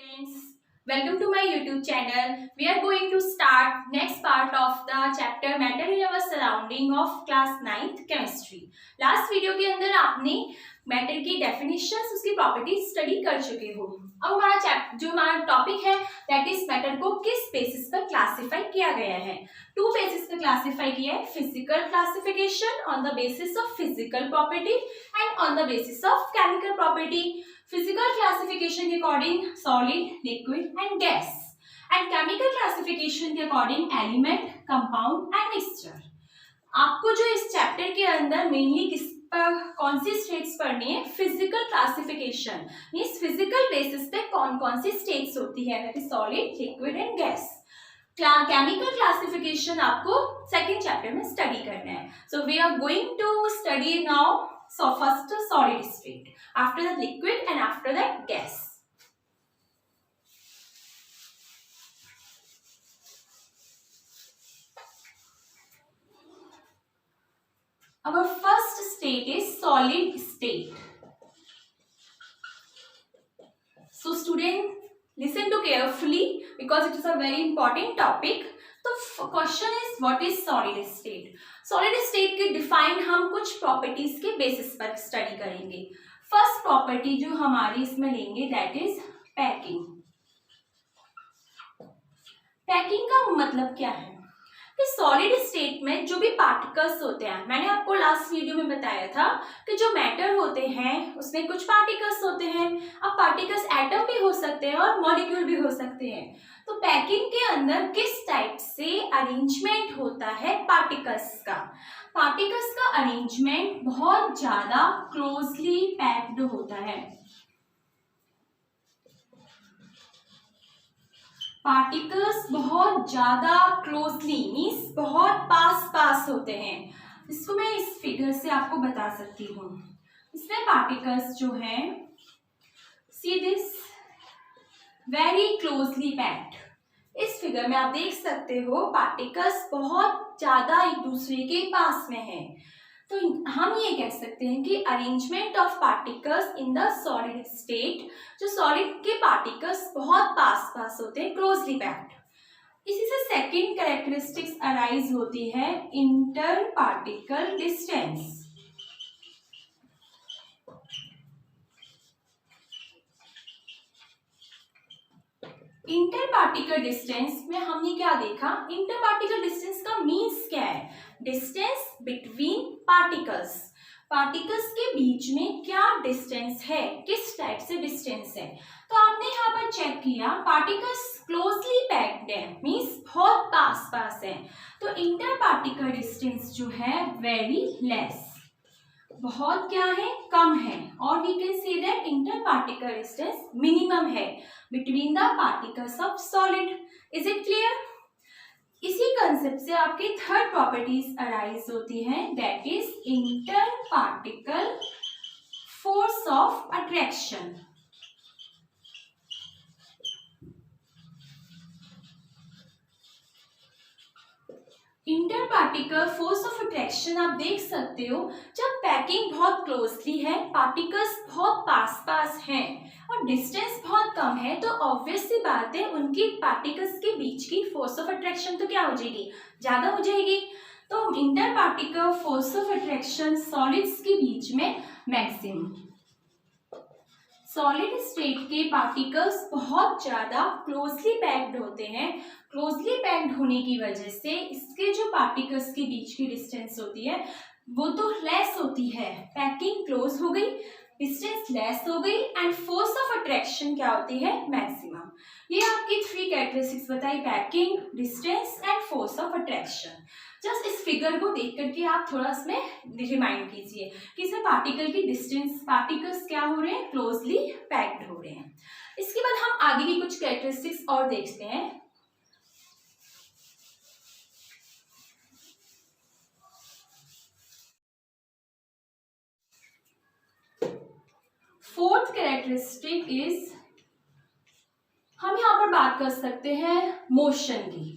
Friends, welcome to my YouTube channel. We are going to start next part of the chapter Matter in Our Surrounding of class 9th Chemistry. Last video के अंदर आपने matter की definitions, उसकी properties study कर चुके हो। अब हमारा टॉपिक है दैट इज मैटर को किस बेसिस पर क्लासिफाई किया गया है। टू बेसिस पर क्लासिफाई किया है, physical classification on the basis of physical property and on the basis of chemical property. Physical classification के according solid, liquid and gas, and chemical classification के according element, compound and mixture. आपको जो इस chapter के अंदर mainly किस पर कौन सी स्टेट्स पढ़नी है, physical classification means physical basis पे कौन कौन सी स्टेट्स होती है, that is solid, liquid and gas. Chemical classification आपको सेकंड चैप्टर में स्टडी करना है। So we are going to study now so first solid state, after that liquid and after that gas. Our first state is solid state. So student, listen to carefully because it is a very important topic. तो question is what is solid state. Solid state के define हम कुछ properties के basis पर study करेंगे। First property जो हमारी इसमें लेंगे दैट इज पैकिंग। पैकिंग का मतलब क्या है कि सॉलिड स्टेट में जो भी पार्टिकल्स होते हैं, मैंने आपको लास्ट वीडियो में बताया था कि जो मैटर होते हैं उसमें कुछ पार्टिकल्स होते हैं। अब पार्टिकल्स एटम भी हो सकते हैं और मॉलिक्यूल भी हो सकते हैं। तो पैकिंग के अंदर किस टाइप से अरेंजमेंट होता है पार्टिकल्स का। पार्टिकल्स का अरेंजमेंट बहुत ज्यादा क्लोजली पैक्ड होता है। पार्टिकल्स बहुत ज्यादा क्लोजली मीन्स बहुत पास होते हैं। इसको मैं इस फिगर से आपको बता सकती हूँ। इसमें पार्टिकल्स जो हैं, see this, very closely packed. इस फिगर में आप देख सकते हो पार्टिकल्स बहुत ज्यादा एक दूसरे के पास में है। तो हम ये कह सकते हैं कि arrangement of particles in the solid state, जो सॉलिड के पार्टिकल्स बहुत पास होते हैं, क्लोजली पैक्ड। इसी से सेकंड कैरेक्टरिस्टिक्स अराइज होती है, inter particle distance. Inter particle distance में हमने क्या देखा, इंटर पार्टिकल डिस्टेंस का मीन्स क्या है, डिस्टेंस बिटवीन पार्टिकल्स। पार्टिकल्स के बीच में क्या डिस्टेंस है, किस टाइप से डिस्टेंस है। तो आपने यहाँ पर चेक किया पार्टिकल्स क्लोजली पैक्ड है मीन्स बहुत पास है। तो इंटर पार्टिकल डिस्टेंस जो है वेरी लेस, बहुत क्या है, कम है। और we can say that inter particle distance minimum है between the particles of solid. Is it clear. इसी कंसेप्ट से आपकी थर्ड प्रॉपर्टीज अराइज होती है, that is inter particle force of attraction. Inter particle force of attraction आप देख सकते हो, जब पैकिंग बहुत क्लोजली है, पार्टिकल्स बहुत पास हैं और डिस्टेंस बहुत कम है, तो ऑब्वियस सी बात है उनकी पार्टिकल्स के बीच की फोर्स ऑफ अट्रैक्शन तो क्या हो जाएगी, ज्यादा हो जाएगी। तो inter particle force of attraction solids के बीच में मैक्सिमम। सॉलिड स्टेट के पार्टिकल्स बहुत ज्यादा क्लोजली पैक्ड होते हैं। क्लोजली पैक्ड होने की वजह से इसके जो पार्टिकल्स के बीच की डिस्टेंस होती है वो तो लेस होती है। पैकिंग क्लोज हो गई, डिस्टेंस लेस हो गई एंड फोर्स ऑफ अट्रैक्शन क्या होती है, मैक्सिमम। ये आपकी थ्री कैरेक्टरिस्टिक्स बताई, packing, distance and force of attraction. Just इस फिगर को देख करके आप थोड़ा इसमें रिमाइंड कीजिए कि इसमें पार्टिकल की डिस्टेंस, पार्टिकल्स क्या हो रहे हैं, क्लोजली पैक्ड हो रहे हैं। इसके बाद हम आगे की कुछ कैरेक्टरिस्टिक्स और देखते हैं। फोर्थ कैरेक्टरिस्टिक इज, हम यहाँ पर बात कर सकते हैं मोशन की,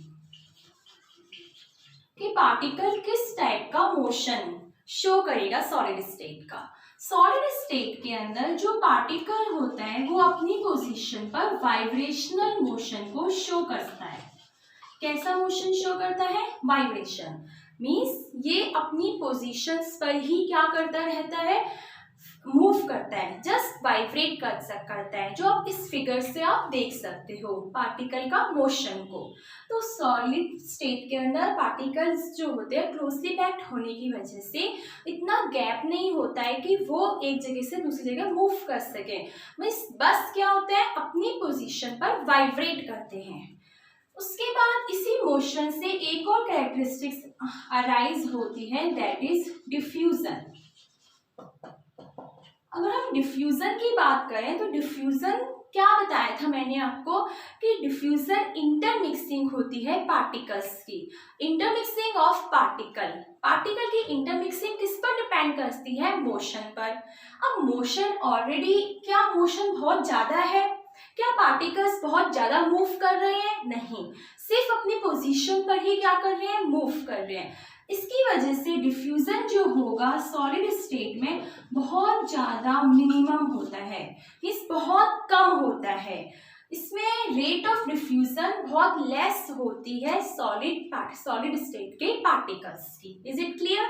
कि पार्टिकल किस टाइप का मोशन शो करेगा सॉलिड स्टेट का। सॉलिड स्टेट के अंदर जो पार्टिकल होता है वो अपनी पोजीशन पर वाइब्रेशनल मोशन को शो करता है। कैसा मोशन शो करता है? वाइब्रेशन। मीन्स ये अपनी पोजीशंस पर ही क्या करता रहता है? मूव करता है, जस्ट वाइब्रेट करता है, जो आप इस फिगर से आप देख सकते हो पार्टिकल का मोशन को। तो सॉलिड स्टेट के अंदर पार्टिकल्स जो होते हैं क्लोजली पैक्ड होने की वजह से इतना गैप नहीं होता है कि वो एक जगह से दूसरी जगह मूव कर सके। बस क्या होता है? अपनी पोजीशन पर वाइब्रेट करते हैं। उसके बाद इसी मोशन से एक और कैरेक्टरिस्टिक्स अराइज होती है, दैट इज डिफ्यूजन। अगर हम डिफ्यूजन की बात करें तो डिफ्यूजन क्या बताया था मैंने आपको कि डिफ्यूजन इंटरमिक्सिंग होती है पार्टिकल्स की। इंटरमिक्सिंग ऑफ पार्टिकल की इंटरमिक्सिंग किस पर डिपेंड करती है? मोशन पर। अब मोशन ऑलरेडी, क्या मोशन बहुत ज्यादा है? क्या पार्टिकल्स बहुत ज्यादा मूव कर रहे हैं? नहीं, सिर्फ अपनी पोजीशन पर ही क्या कर रहे हैं? मूव कर रहे हैं। इसकी वजह से डिफ्यूजन जो होगा सॉलिड स्टेट में बहुत ज़्यादा मिनिमम होता है, इस बहुत कम होता है। इसमें रेट ऑफ डिफ्यूजन बहुत लेस होती है सॉलिड स्टेट के पार्टिकल्स की। Is it clear?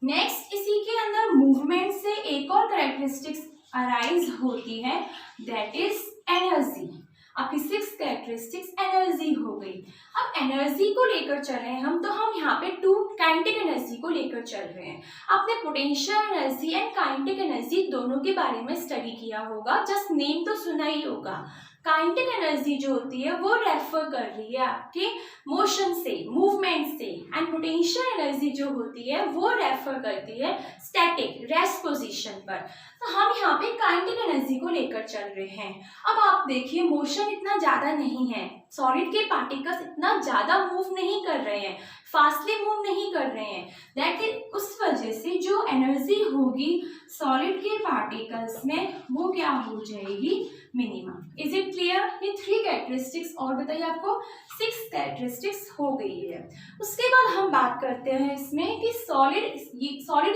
नेक्स्ट, इसी के अंदर मूवमेंट से एक और कैरेक्टरिस्टिक्स अराइज होती है, दैट इज एनर्जी। आपकी 6 कैरेक्टरिस्टिक्स एनर्जी हो गई। अब एनर्जी को लेकर चल रहे हैं हम, तो हम यहाँ पे 2 काइनेटिक एनर्जी को लेकर चल रहे हैं। आपने potential energy and kinetic energy दोनों के बारे में स्टडी किया होगा, जस्ट नेम तो सुना ही होगा। काइनेटिक एनर्जी जो होती है वो रेफर कर रही है आपके मोशन से, मूवमेंट से, एंड पोटेंशियल एनर्जी जो होती है वो रेफर करती है स्टैटिक, रेस्ट पोजीशन पर। तो हम यहाँ पे काइनेटिक एनर्जी को लेकर चल रहे हैं। अब आप देखिए मोशन इतना ज्यादा नहीं है, सॉलिड के पार्टिकल्स इतना ज्यादा मूव नहीं कर रहे हैं, फास्टली मूव नहीं कर रहे हैं। दैट इज उस वजह से जो एनर्जी होगी सॉलिड के पार्टिकल्स में वो क्या हो जाएगी? मिनिमम। Is it clear? ये 3 कैरेक्टरिस्टिक्स और बताइए, आपको 6 कैरेक्टरिस्टिक्स हो गई है। उसके बाद हम बात करते हैं इसमें कि सॉलिड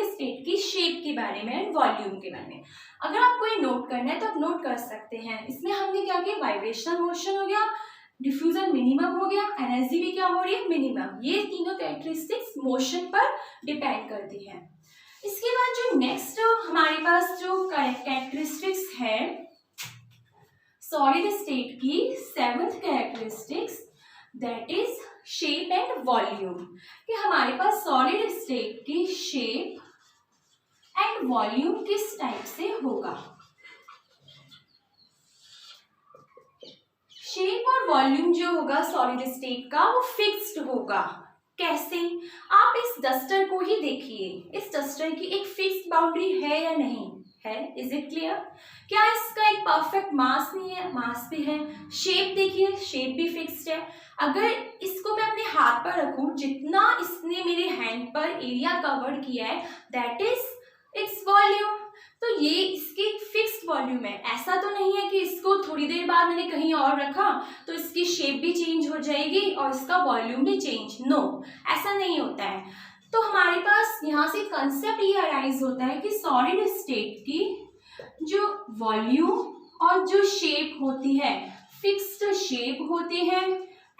स्टेट की शेप के बारे में एंड वॉल्यूम के बारे में। अगर आपको ये नोट करना है तो आप नोट कर सकते हैं। इसमें हमने क्या किया? वाइब्रेशनल मोशन हो गया, डिफ्यूजन मिनिमम हो गया, एनर्जी भी क्या हो रही है? मिनिमम। ये तीनों कैरेक्टरिस्टिक्स मोशन पर डिपेंड करती है। इसके बाद जो नेक्स्ट हमारे पास जो कैरेक्टरिस्टिक्स है सॉलिड स्टेट की 7th characteristics, that is shape and volume. कि हमारे पास सॉलिड स्टेट की शेप एंड वॉल्यूम किस टाइप से होगा? शेप और वॉल्यूम जो होगा सॉलिड स्टेट का वो फिक्स्ड होगा। कैसे? आप इस डस्टर को ही देखिए, इस डस्टर की एक फिक्स्ड बाउंड्री है या नहीं है? Is it clear? क्या इसका एक परफेक्ट मास नहीं है? मास भी है। शेप देखिए, शेप भी फिक्स्ड है। अगर इसको मैं अपने हाथ पर रखूं, जितना इसने मेरे हैंड पर एरिया कवर किया है दैट इज इट्स वॉल्यूम। तो ये इसकी फिक्स्ड वॉल्यूम है। ऐसा तो नहीं है कि इसको थोड़ी देर बाद मैंने कहीं और रखा तो इसकी शेप भी चेंज हो जाएगी और इसका वॉल्यूम भी चेंज। नो, ऐसा नहीं होता है। तो हमारे पास यहाँ से कंसेप्ट ये अराइज होता है कि सॉलिड स्टेट की जो वॉल्यूम और जो शेप होती है, फिक्स्ड शेप होती है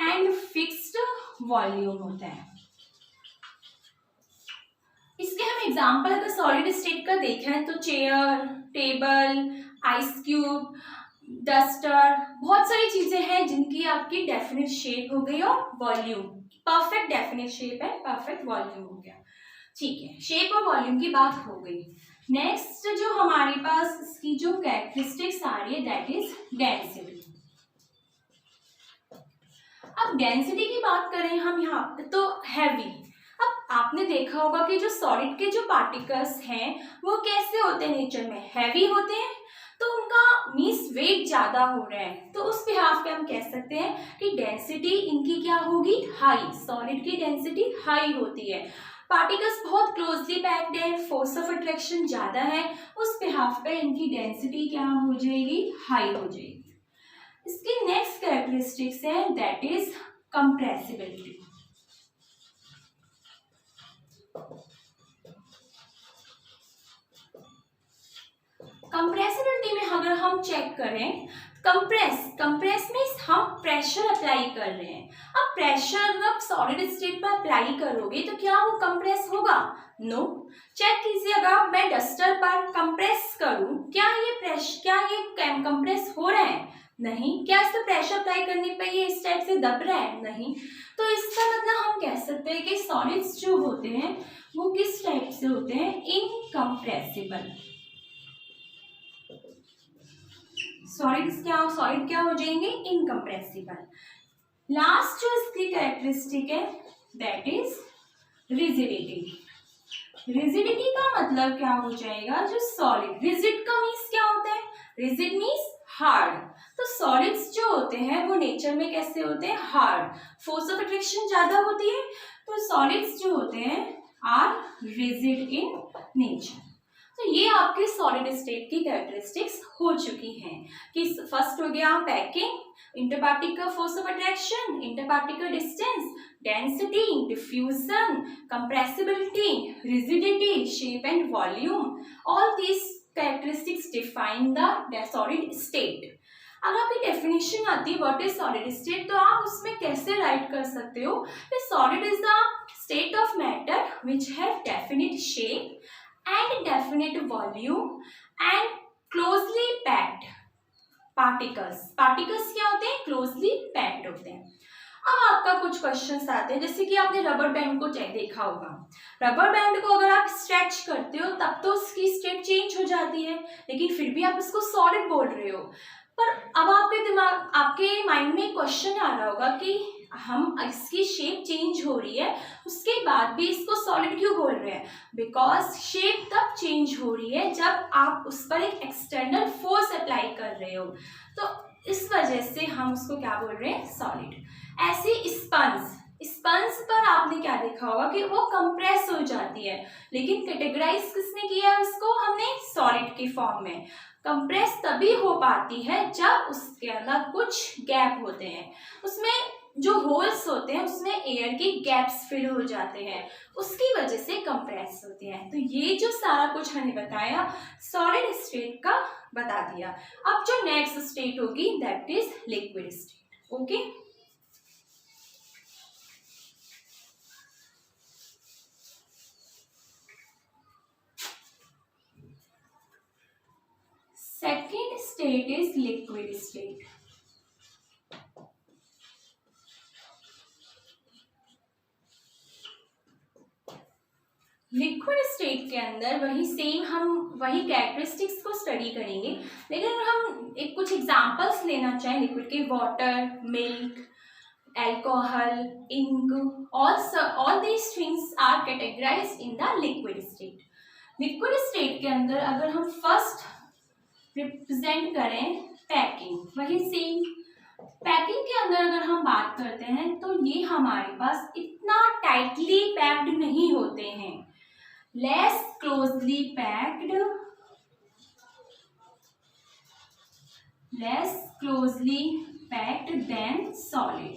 एंड फिक्स्ड वॉल्यूम होता है। इसके हम एग्जांपल अगर सॉलिड स्टेट का देखें तो chair, table, ice cube, duster, बहुत सारी चीजें हैं जिनकी आपकी डेफिनेट शेप हो गई और वॉल्यूम, परफेक्ट डेफिनेट शेप है, परफेक्ट वॉल्यूम हो गया। ठीक है, शेप और वॉल्यूम की बात हो गई। नेक्स्ट जो हमारे पास इसकी जो कैरेक्टरिस्टिक्स आ रही है दैट इज डेंसिटी। अब डेंसिटी की बात करें हम यहाँ पे तो हैवी। अब आपने देखा होगा कि जो सॉलिड के जो पार्टिकल्स हैं वो कैसे होते हैं? नेचर में हैवी होते हैं, तो उनका मीन्स वेट ज्यादा हो रहा है, तो उस बिहाफ पे हम कह सकते हैं कि डेंसिटी इनकी क्या होगी? हाई। सॉलिड की डेंसिटी हाई होती है। पार्टिकल्स बहुत क्लोजली पैक्ड है, फोर्स ऑफ अट्रैक्शन ज्यादा है, उस बिहाफ पे इनकी डेंसिटी क्या हो जाएगी? हाई हो जाएगी। इसकी नेक्स्ट कैरेक्टरिस्टिक्स है दैट इज कंप्रेसिबिलिटी। चेक करें, कंप्रेस मीन्स हम प्रेशर अप्लाई कर रहे हैं। अब प्रेशर अगर आप सॉलिड स्टेट पर अप्लाई करोगे तो क्या वो कंप्रेस होगा? नो। चेक कीजिए, अगर मैं डस्टर पर कंप्रेस करूं, क्या ये कंप्रेस हो रहा है? नहीं। क्या इस पर प्रेशर अप्लाई करने पर ये इस टाइप से दब रहा है? नहीं। तो इसका मतलब हम कह सकते हैं कि सॉलिड्स जो होते हैं वो किस टाइप से होते हैं? इनकम्प्रेसिबल। सॉलिड क्या हो जाएंगे? इनकम्प्रेसिबल। लास्ट जो इसकी कैरेक्टरिस्टिक है दैट इज रिजिडिटी। रिजिडिटी का मतलब क्या हो जाएगा? जो सॉलिड, रिजिड का मीन्स क्या होता है? Rigid means hard. तो सॉलिड्स जो होते हैं वो नेचर में कैसे होते हैं? हार्ड। फोर्स ऑफ अट्रैक्शन ज्यादा होती है, तो सॉलिड्स जो होते हैं आर रिजिड इन नेचर। तो ये आपके सॉलिड स्टेट की कैरेक्टरिस्टिक्स हो चुकी हैं कि फर्स्ट हो गया packing, interparticle force of attraction, interparticle distance, density, diffusion, compressibility, rigidity, shape and volume. All these characteristics define the solid state। अगर आपकी डेफिनेशन आती है व्हाट इज सॉलिड स्टेट, तो आप उसमें कैसे राइट कर सकते हो कि solid is the state of matter which have definite shape and definite volume and closely packed particles. Particles क्या होते हैं? क्लोजली पैक्ड होते हैं। अब आपका कुछ क्वेश्चंस आते हैं, जैसे कि आपने रबर बैंड को देखा होगा। रबर बैंड को अगर आप स्ट्रेच करते हो तब तो उसकी स्टेट चेंज हो जाती है, लेकिन फिर भी आप इसको सॉलिड बोल रहे हो। पर अब आपके माइंड में क्वेश्चन आ रहा होगा कि हम इसकी शेप चेंज हो रही है उसके बाद भी इसको सॉलिड क्यों बोल रहे हैं? बिकॉज शेप तब चेंज हो रही है जब आप उस पर एक एक्सटर्नल फोर्स अप्लाई कर रहे हो, तो इस वजह से हम उसको क्या बोल रहे हैं? सॉलिड। ऐसे स्पंज पर आपने क्या देखा होगा कि वो कंप्रेस हो जाती है, लेकिन कैटेगराइज किसने किया है उसको? हमने सॉलिड के फॉर्म में। कंप्रेस तभी हो पाती है जब उसके अंदर कुछ गैप होते हैं, उसमें जो होल्स होते हैं उसमें एयर के गैप्स फिल हो जाते हैं, उसकी वजह से कंप्रेस होते हैं। तो ये जो सारा कुछ हमने बताया सॉलिड स्टेट का बता दिया। अब जो नेक्स्ट स्टेट होगी that is liquid state. Okay, second state is liquid state। Liquid state के अंदर हम वही कैरेक्टरिस्टिक्स को स्टडी करेंगे, लेकिन अगर हम कुछ एग्जांपल्स लेना चाहें लिक्विड के, water, milk, alcohol, ink, all these things are categorized in the liquid state। Liquid state के अंदर अगर हम फर्स्ट रिप्रेजेंट करें पैकिंग, वही सेम पैकिंग के अंदर अगर हम बात करते हैं तो ये हमारे पास इतना टाइटली पैक्ड नहीं होते हैं, less closely packed than solid.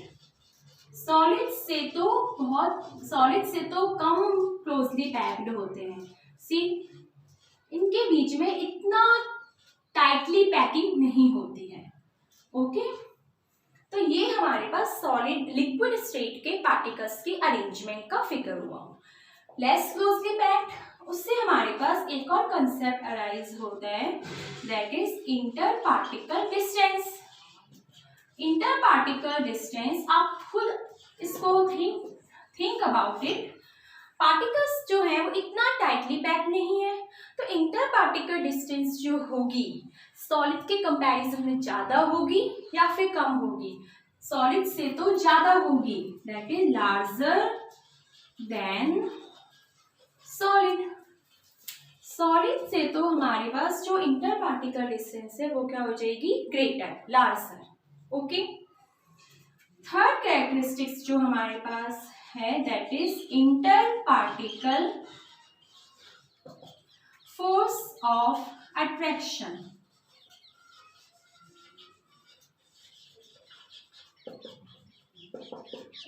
Solid से तो कम क्लोजली पैक्ड होते हैं। सी, इनके बीच में इतना टाइटली पैकिंग नहीं होती है। ओके, तो ये हमारे पास सॉलिड लिक्विड स्टेट के पार्टिकल्स की अरेंजमेंट का फिगर हुआ। लेस क्लोजली पैक्ड, उससे हमारे पास एक और कंसेप्ट अराइज होता है that is inter particle distance. Inter particle distance, आप खुद इसको थिंक अबाउट इट। पार्टिकल्स जो है वो इतना टाइटली पैक्ड नहीं है, तो इंटर पार्टिकल डिस्टेंस जो होगी सॉलिड के कंपैरिजन में ज्यादा होगी या फिर कम होगी? सॉलिड से तो ज्यादा होगी, that is larger than solid. Solid से तो हमारे पास जो इंटर पार्टिकल डिस्टेंस है वो क्या हो जाएगी? Greater, larger. Okay, third characteristics जो हमारे पास है that is inter particle force of attraction.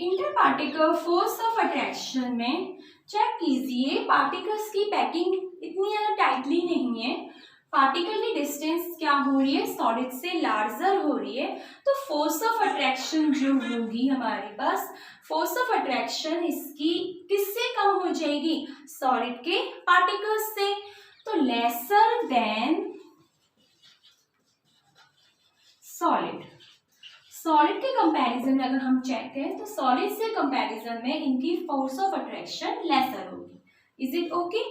Inter particle force of attraction में चेक कीजिए, पार्टिकल्स की पैकिंग इतनी ज्यादा टाइटली नहीं है। पार्टिकल की डिस्टेंस क्या हो रही है, सॉलिड से लार्जर हो रही है, तो फोर्स ऑफ अट्रैक्शन जो होगी हमारे पास, फोर्स ऑफ अट्रैक्शन इसकी किससे कम हो जाएगी, सॉलिड के पार्टिकल्स से। तो लेसर देन सॉलिड, सॉलिड के कंपैरिजन में अगर हम चेक करें तो सॉलिड से कंपैरिजन में इनकी फोर्स ऑफ अट्रैक्शन लेसर होगी। Is it okay?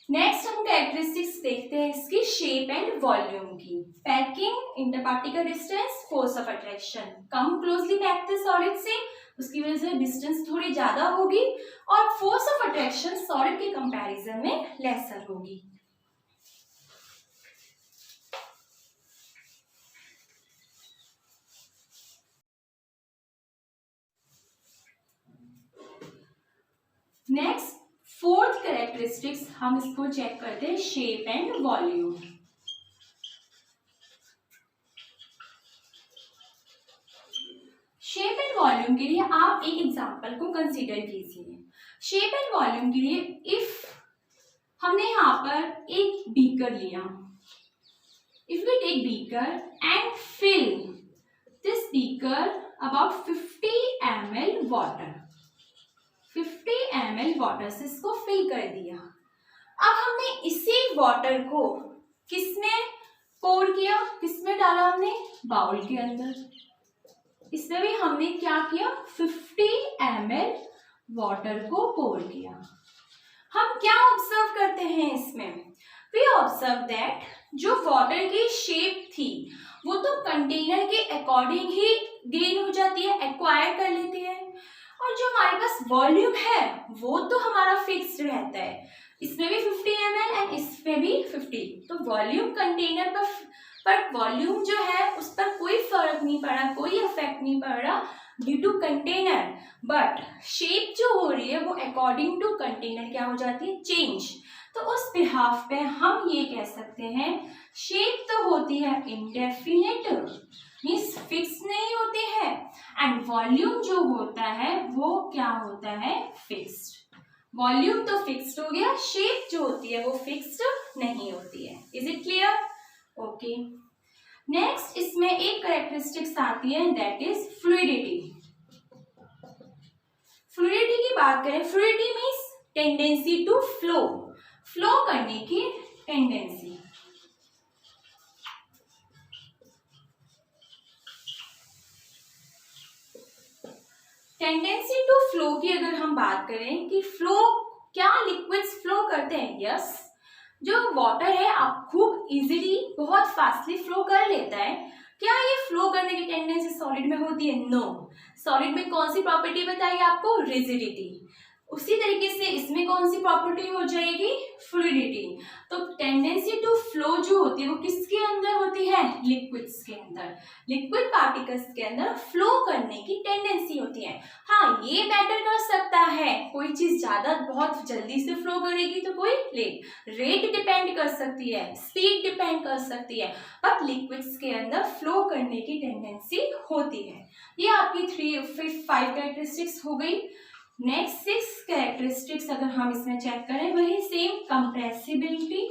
नेक्स्ट हम कैरेक्टरिस्टिक्स देखते हैं इसकी शेप एंड वॉल्यूम की। Packing, interparticle distance, force of attraction, कम क्लोजली पैक्ड थे सॉलिड से, उसकी वजह से डिस्टेंस थोड़ी ज्यादा होगी, और फोर्स ऑफ अट्रैक्शन सॉलिड के कंपैरिजन में लेसर होगी। नेक्स्ट फोर्थ कैरेक्टरिस्टिक्स हम इसको चेक करते हैं, shape and volume. Shape and volume के लिए आप एक एग्जांपल को कंसीडर कीजिए। शेप एंड वॉल्यूम के लिए इफ हमने यहाँ पर एक बीकर लिया, if we take beaker and fill this beaker about 50 ml water, 50 ml water से इसको फिल कर दिया। अब हमने इसी वाटर को किसमें पोर किया, किसमें डाला हमने, बाउल के अंदर। इसमें भी हमने क्या किया, 50 ml वाटर को पोर किया। हम क्या ऑब्जर्व करते हैं इसमें, वी ऑब्जर्व दैट जो वाटर की शेप थी वो तो कंटेनर के अकॉर्डिंग ही गेन हो जाती है, एक्वायर कर लेती है, और जो हमारे पास वॉल्यूम है वो तो हमारा फिक्स्ड रहता है। इसमें भी 50 ml एंड इसमें भी 50, तो वॉल्यूम कंटेनर पर वॉल्यूम जो है उस पर कोई फर्क नहीं पड़ा, कोई इफेक्ट नहीं पड़ रहा due to container, but shape जो हो रही है वो अकॉर्डिंग टू कंटेनर क्या हो जाती है, चेंज। तो उस बिहाफ पे हम ये कह सकते हैं शेप तो होती है इंडेफिनिट, मीन्स फिक्स नहीं होती है, एंड वॉल्यूम जो होता है वो क्या होता है, फिक्स्ड। वॉल्यूम तो फिक्स्ड हो गया, शेप जो होती है वो फिक्स्ड नहीं होती है। Is it clear? Okay. Next इसमें एक कैरेक्टरिस्टिक्स आती है, दैट इज फ्लूइडिटी। फ्लूइडिटी की बात करें, fluidity means tendency to flow, flow करने की टेंडेंसी। टेंडेंसी टू फ्लो की अगर हम बात करें कि फ्लो, क्या लिक्विड्स फ्लो करते हैं? यस, जो वाटर है आप खूब इजीली बहुत फास्टली फ्लो कर लेता है। क्या ये फ्लो करने की टेंडेंसी सॉलिड में होती है? नो। सॉलिड में कौन सी प्रॉपर्टी बताइए आपको? रिजिडिटी। उसी तरीके से इसमें कौन सी प्रॉपर्टी हो जाएगी? फ्लूइडिटी। तो टेंडेंसी टू फ्लो जो होती है वो किसके अंदर होती है? लिक्विड्स के अंदर। लिक्विड पार्टिकल्स के अंदर फ्लो करने की टेंडेंसी होती है। हाँ, ये मैटर कर सकता है, कोई चीज ज्यादा बहुत जल्दी से फ्लो करेगी तो कोई लेट, रेट डिपेंड कर सकती है, स्पीड डिपेंड कर सकती है, बट लिक्विड्स के अंदर फ्लो करने की टेंडेंसी होती है। ये आपकी 5 कैरेक्टरिस्टिक्स हो गई। नेक्स्ट 6 कैरेक्टरिस्टिक्स अगर हम इसमें चेक करें, वही सेम कंप्रेसिबिलिटी।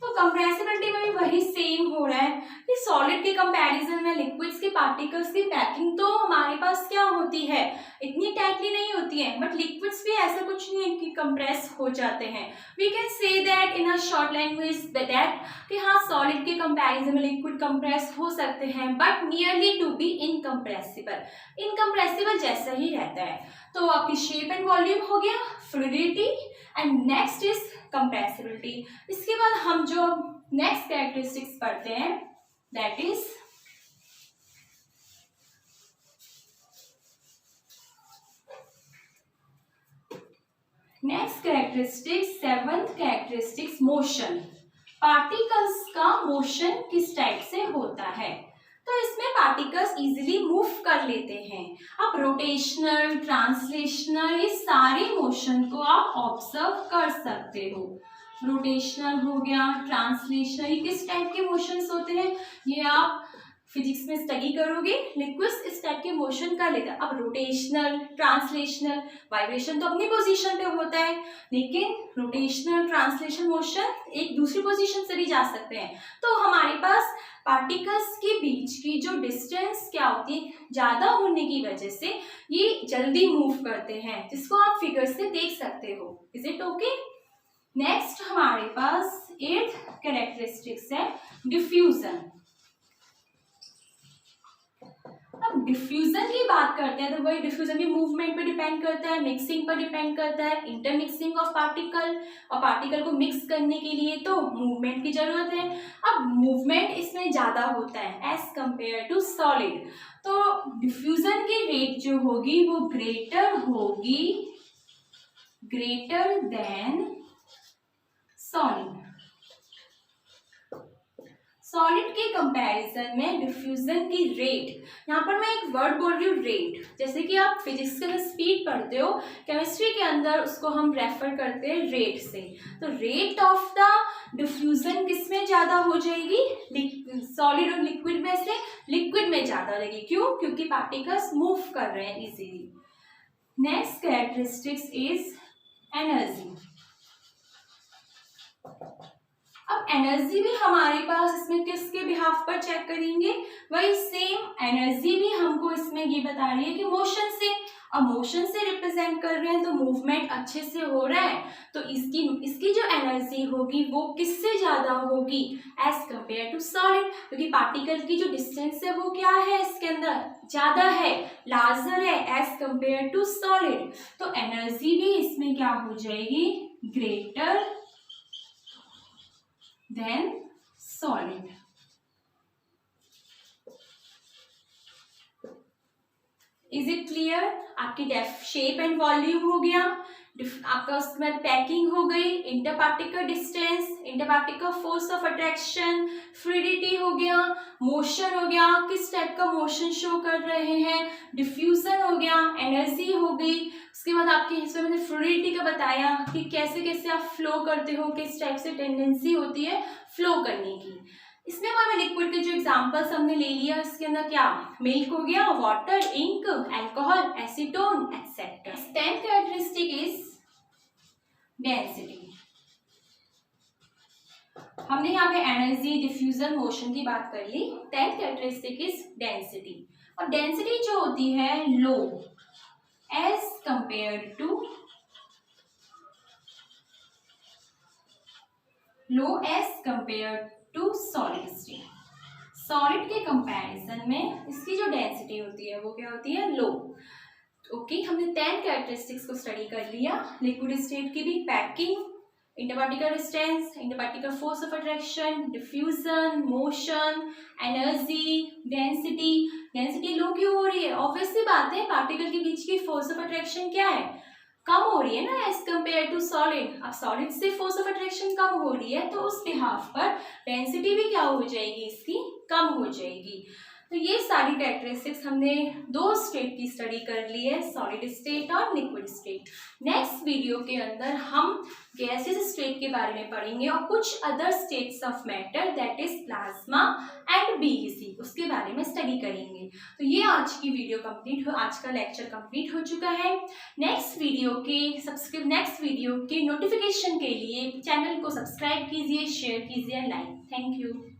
तो कंप्रेसिबिलिटी में भी वही सेम हो रहा है कि सॉलिड के कंपैरिजन में लिक्विड्स के पार्टिकल्स की पैकिंग तो हमारे पास क्या होती है, इतनी टाइटली नहीं होती है, बट लिक्विड्स भी ऐसा कुछ नहीं है कि कंप्रेस हो जाते हैं। We can say that in a short language that कि हाँ, सॉलिड के कंपैरिजन में लिक्विड कंप्रेस हो सकते हैं, but nearly to be incompressible, incompressible जैसा ही रहता है। तो आपकी शेप एंड वॉल्यूम हो गया, fluidity, and next is compressibility. इसके बाद हम जो नेक्स्ट कैरेक्टरिस्टिक्स पढ़ते हैं, that is next characteristics, 7th characteristics, motion. Particles का मोशन किस टाइप से होता है? तो इसमें पार्टिकल्स इजीली मूव कर लेते हैं। आप रोटेशनल, ट्रांसलेशनल, ये सारे मोशन को आप ऑब्जर्व कर सकते हो। रोटेशनल हो गया, ट्रांसलेशनल, ये किस टाइप के मोशंस होते हैं? ये आप फिजिक्स में स्टडी करोगे, लिक्विड्स इस टाइप के मोशन कर लेते हैं। अब रोटेशनल, ट्रांसलेशनल, वाइब्रेशन तो अपनी पोजीशन पे होता है, लेकिन रोटेशनल ट्रांसलेशन मोशन एक दूसरी पोजीशन से भी जा सकते हैं। तो हमारे पास पार्टिकल्स के बीच की जो डिस्टेंस क्या होती है, ज़्यादा होने की वजह से ये जल्दी मूव करते हैं, जिसको आप फिगर से देख सकते हो। Is it okay? नेक्स्ट हमारे पास 8th कैरेक्टरिस्टिक्स है डिफ्यूजन। अब डिफ्यूजन की बात करते हैं तो वही डिफ्यूजन भी मूवमेंट पे डिपेंड करता है, मिक्सिंग पर डिपेंड करता है, इंटरमिक्सिंग ऑफ पार्टिकल, और पार्टिकल को मिक्स करने के लिए तो मूवमेंट की जरूरत है। अब मूवमेंट इसमें ज़्यादा होता है एज कंपेयर टू सॉलिड, तो डिफ्यूजन की रेट जो होगी वो ग्रेटर देन सॉलिड। सॉलिड के कंपैरिजन में डिफ्यूजन की रेट, यहाँ पर मैं एक वर्ड बोल रही हूँ रेट, जैसे कि आप फिजिक्स के अंदर स्पीड पढ़ते हो, केमिस्ट्री के अंदर उसको हम रेफर करते हैं रेट से। तो रेट ऑफ द डिफ्यूजन किस में ज़्यादा हो जाएगी, सॉलिड और लिक्विड में से लिक्विड में ज़्यादा रहेगी। क्यों? क्योंकि पार्टिकल्स मूव कर रहे हैं easily. Next characteristics is energy. अब एनर्जी भी हमारे पास इसमें किसके बिहाफ पर चेक करेंगे, वही सेम एनर्जी भी हमको इसमें ये बता रही है कि मोशन से, अब मोशन से रिप्रेजेंट कर रहे हैं तो मूवमेंट अच्छे से हो रहा है, तो इसकी जो एनर्जी होगी वो किससे ज़्यादा होगी एज कंपेयर टू सॉलिड, क्योंकि पार्टिकल की जो डिस्टेंस है वो क्या है, इसके अंदर ज़्यादा है, लार्जर है एज कंपेयर टू सॉलिड। तो एनर्जी भी इसमें क्या हो जाएगी, greater than solid. Is it clear? आपकी शेप एंड वॉल्यूम हो गया, आपका उसके बाद पैकिंग हो गई, interparticle distance, interparticle force of attraction, fluidity हो गया, मोशन हो गया, किस टाइप का मोशन शो कर रहे हैं, डिफ्यूजन हो गया, एनर्जी हो गई। उसके बाद आपके इसमें मैंने फ्लूइडिटी का बताया कि कैसे कैसे आप फ्लो करते हो, किस टाइप से टेंडेंसी होती है फ्लो करने की। इसमें हमें लिक्विड के जो एग्जांपल्स हमने ले लिया, इसके अंदर क्या, मिल्क हो गया, water, ink, alcohol, acetone etcetera. 10th characteristic is density. हमने यहाँ पे एनर्जी, डिफ्यूजन, मोशन की बात कर ली। 10th characteristic is density. और डेंसिटी जो होती है low as compare to solid state. Solid के कंपैरिजन में इसकी जो डेंसिटी होती है वो क्या होती है, लो। ओके, हमने 10 कैरेक्टरिस्टिक्स को स्टडी कर लिया। लिक्विड स्टेट की भी packing, interparticle distance, interparticle force of attraction, diffusion, motion, energy, density. Density low क्यों हो रही है? ऑब्वियस सी बात है, पार्टिकल के बीच की फोर्स ऑफ अट्रैक्शन क्या है, कम हो रही है ना एज कंपेयर टू सॉलिड। अब सॉलिड से फोर्स ऑफ अट्रैक्शन कम हो रही है तो उस बिहाफ पर डेंसिटी भी क्या हो जाएगी, इसकी कम हो जाएगी। तो ये सारी कैरेक्टरिस्टिक्स हमने 2 स्टेट की स्टडी कर ली है, सॉलिड स्टेट और लिक्विड स्टेट। नेक्स्ट वीडियो के अंदर हम गैसेस स्टेट के बारे में पढ़ेंगे और कुछ other states of matter that is plasma and BEC, उसके बारे में स्टडी करेंगे। तो ये आज की वीडियो आज का लेक्चर कंप्लीट हो चुका है। नेक्स्ट वीडियो के नोटिफिकेशन के लिए चैनल को सब्सक्राइब कीजिए, शेयर कीजिए, लाइक। Thank you.